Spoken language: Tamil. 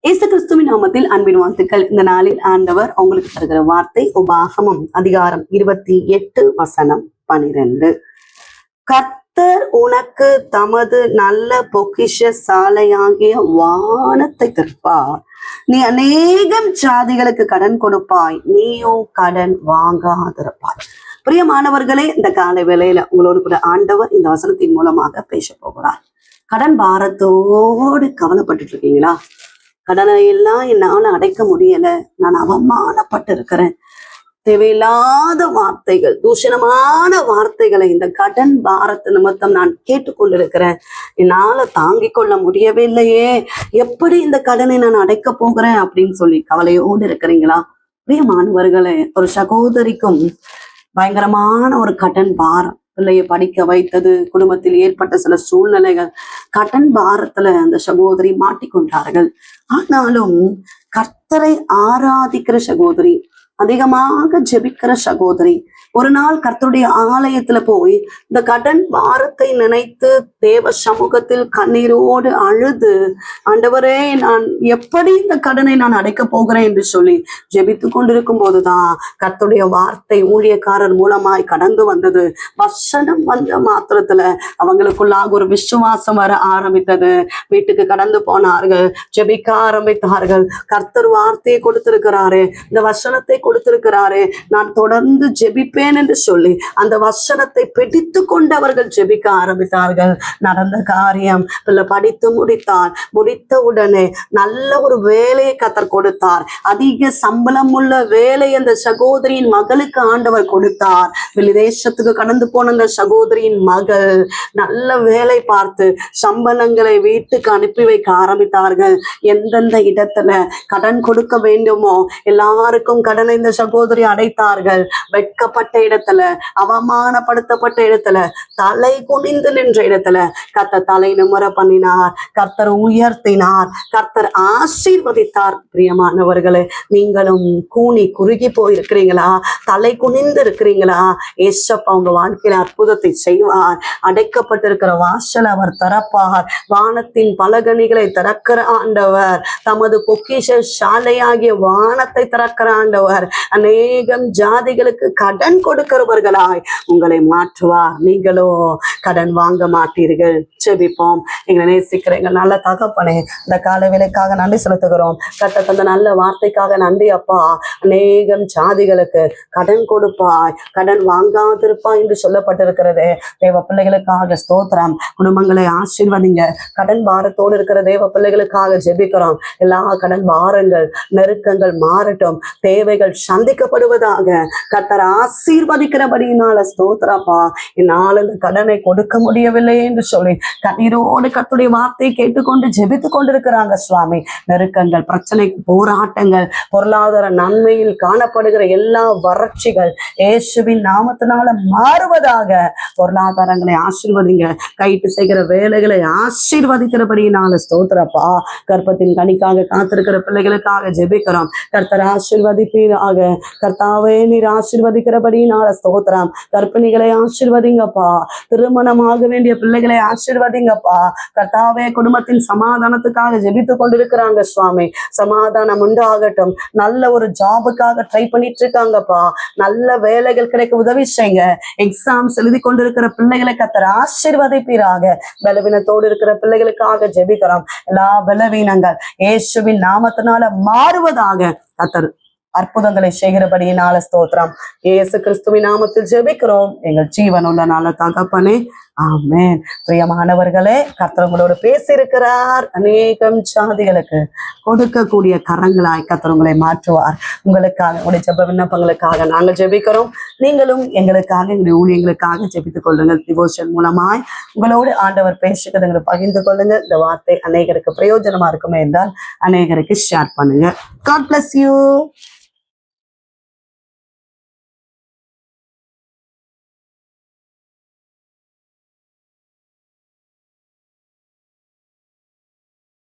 இயேசு கிறிஸ்துவின் நாமத்தில் அன்பின் வாழ்த்துக்கள். இந்த நாளில் ஆண்டவர் உங்களுக்கு தருகிற வார்த்தை உபாகமம் அதிகாரம் 28 வசனம் 12. கர்த்தர் உனக்கு தமது நல்ல பொக்கிஷ சாலையாகிய வானத்தை திறப்பார். நீ அநேகம் ஜாதிகளுக்கு கடன் கொடுப்பாய், நீயோ கடன் வாங்காதிருப்பாய். பிரியமானவர்களே, இந்த காலை வேளையில உங்களோடு கூட ஆண்டவர் இந்த வசனத்தின் மூலமாக பேச போகிறார். கடன் பாரத்தோடு கவலைப்பட்டு இருக்கீங்களா? கடனை எல்லாம் என்னால அடைக்க முடியல, நான் அவமானப்பட்டு இருக்கிறேன். தேவையில்லாத வார்த்தைகள், தூஷணமான வார்த்தைகளை இந்த கடன் பாரத்து நிமித்தம் நான் கேட்டுக்கொண்டிருக்கிறேன். என்னால தாங்கிக் கொள்ள முடியவில்லையே, எப்படி இந்த கடனை நான் அடைக்க போகிறேன் அப்படின்னு சொல்லி கவலையோடு இருக்கிறீங்களா? பிரியமானவர்களே, ஒரு சகோதரிக்கும் பயங்கரமான ஒரு கடன் பாரம், பிள்ளையை படிக்க வைத்தது, குடும்பத்தில் ஏற்பட்ட சில சூழ்நிலைகள், கடன் பாரத்துல அந்த சகோதரி மாட்டிக்கொண்டார்கள். ஆனாலும் கர்த்தரை ஆராதிக்கிற சகோதரி, அதிகமாக ஜெபிக்கிற சகோதரி, ஒரு நாள் கர்த்தருடைய ஆலயத்துல போய் இந்த கடன் பாரத்தை நினைத்து தேவ சமூகத்தில் கண்ணீரோடு அழுது, ஆண்டவரே நான் எப்படி இந்த கடனை நான் அடைக்க போகிறேன் என்று சொல்லி ஜெபித்து கொண்டிருக்கும் போதுதான் கர்த்தருடைய வார்த்தை ஊழியக்காரர் மூலமாய் கடந்து வந்தது. வசனம் வந்த மாத்திரத்துல அவங்களுக்குள்ளாக ஒரு விசுவாசம் வர ஆரம்பித்தது. வீட்டுக்கு கடந்து போனார்கள், ஜெபிக்க ஆரம்பித்தார்கள். கர்த்தர் வார்த்தையை கொடுத்திருக்கிறாரு, இந்த வசனத்தை கொடுத்திருக்கிறாரு, நான் தொடர்ந்து ஜெபிப்பேன் என்று சொல்லி அந்த வசனத்தை பிடித்து கொண்டு அவர்கள் ஜெபிக்க ஆரம்பித்தார்கள். நடந்த காரியம், பிள்ளை படித்து முடித்தார். முடித்த உடனே நல்ல ஒரு வேலையை கர்த்தர் கொடுத்தார். அதிக சம்பளம் உள்ள வேலை அந்த சகோதரியின் மகளுக்கு ஆண்டவர் கொடுத்தார். வெளிதேசத்துக்கு கடந்து போன அந்த சகோதரியின் மகள் நல்ல வேலை பார்த்து சம்பளங்களை வீட்டுக்கு அனுப்பி வைக்க ஆரம்பித்தார்கள். எந்தெந்த இடத்துல கடன் கொடுக்க வேண்டுமோ எல்லாருக்கும் கடனை இந்த சகோதரி அடைத்தார்கள். வெட்கப்பட்ட இடத்துல, அவமானப்படுத்தப்பட்ட இடத்துல, தலை குனிந்து நின்ற இடத்துல கர்த்தர் தலை நிமிர பண்ணினார், கர்த்தர் உயர்த்தினார், கர்த்தர் ஆசீர்வதித்தார். பிரியமானவர்களே, நீங்களும் கூனி குறுகி போயிருக்கிறீங்களா? தலை குனிந்து இருக்கிறீங்களா? ஏசப்பா உங்க வாழ்க்கையில அற்புதத்தை செய்வார். அடைக்கப்பட்டிருக்கிற வாசல் அவர் திறப்பார். வானத்தின் பலகணிகளை திறக்கிற ஆண்டவர், தமது பொக்கிஷ சாலையாகிய வானத்தை திறக்கிற ஆண்டவர், அநேகம் ஜாதிகளுக்கு கடன் கொடுக்கிறவர்களாய் உங்களை மாற்றுவார். நீங்களோ கடன் வாங்க மாட்டீர்கள். செபிப்போம். எங்களை நேசிக்கிற எங்கள் நல்ல தகப்பனே, இந்த கால வேலைக்காக நன்றி செலுத்துகிறோம். கர்த்தர் தந்த நல்ல வார்த்தைக்காக நன்றி அப்பா. அநேகம் ஜாதிகளுக்கு கடன் கொடுப்பாய், கடன் வாங்காதிருப்பாய் என்று சொல்லப்பட்டிருக்கிறது. தேவ பிள்ளைகளுக்காக ஸ்தோத்திரம். குடும்பங்களை ஆசீர்வதிங்க. கடன் பாரத்தோடு இருக்கிற தேவ பிள்ளைகளுக்காக ஜெபிக்கிறோம். எல்லா கடன் பாரங்கள், நெருக்கங்கள் மாறட்டும், தேவைகள் சந்திக்கப்படுவதாக. கர்த்தர் ஆசீர்வதிக்கிறபடியினால ஸ்தோத்திரப்பா. என்னால் இந்த கடனை கொடுக்க முடியவில்லை என்று சொல்லி கண்ணீரோடு கர்த்தருடைய வார்த்தையை கேட்டுக்கொண்டு ஜெபித்து கொண்டிருக்கிறாங்க சுவாமி. நெருக்கங்கள், பிரச்சனை, போராட்டங்கள், பொருளாதார நன்மையில் காணப்படுகிற எல்லா வறட்சிகள் இயேசுவின் நாமத்தினால மாறுவதாக. பொருளாதாரங்களை ஆசீர்வதிங்க. கைட்டு செய்கிற வேலைகளை ஆசீர்வதிக்கிறபடியினால ஸ்தோத்திரப்பா. கர்ப்பத்தின் கனிக்காக காத்திருக்கிற பிள்ளைகளுக்காக ஜெபிக்கிறோம். கர்த்தர் ஆசீர்வதிப்பீராக. கர்த்தாவே நீர் ஆசீர்வதிக்கிறபடியினால ஸ்தோத்திரம். கர்ப்பிணிகளை ஆசீர்வதிங்கப்பா. திருமணமாக வேண்டிய பிள்ளைகளை ஆசீர்வதிங்கப்பா. கர்த்தாவே குடும்பத்தின் சமாதானத்துக்காக ஜெபித்து கொண்டிருக்கிறாங்க சுவாமி. சமாதானம் உண்டாகட்டும். நல்ல ஒரு ஜாபுக்காக ட்ரை பண்ணிட்டு இருக்காங்கப்பா. நல்ல வேலைகள் கிடைக்க உதவி செய்யுங்க. எக்ஸாம்ஸ் எழுதி கொண்டிருக்கிற பிள்ளைகளை கர்த்தர் ஆசீர்வதிப்பீராக. பலவீனத்தோடு இருக்கிற பிள்ளைகளுக்காக ஜெபிக்கிறோம். எல்லா பலவீனங்கள் இயேசுவின் நாமத்தினால மாறுவதாக. கர்த்தர் அற்புதங்களை செய்கிறபடியினால ஸ்தோத்திரம். இயேசு கிறிஸ்துவின் நாமத்தில் ஜெபிக்கிறோம் எங்கள் ஜீவனுள்ள நாள தகப்பனே, ஆமென். பிரியமானவர்களே, கர்த்தர் உங்களோடு பேசியிருக்கிறார். அநேகம் ஜாதிகளுக்கு கொடுக்கக்கூடிய கரங்களாய் கர்த்தர் உங்களை மாற்றுவார். உங்களுக்காக, உங்களுடைய ஜெப விண்ணப்பங்களுக்காக நாங்கள் ஜெபிக்கிறோம். நீங்களும் எங்களுக்காக, எங்களுடைய ஊழியங்களுக்காக ஜெபித்துக் கொள்ளுங்கள். டிவோஷன் மூலமாய் உங்களோடு ஆண்டவர் பேசுகிறதை பகிர்ந்து கொள்ளுங்க. இந்த வார்த்தை அநேகருக்கு பிரயோஜனமா இருக்குமே என்றால் அநேகருக்கு ஷேர் பண்ணுங்க. God bless you.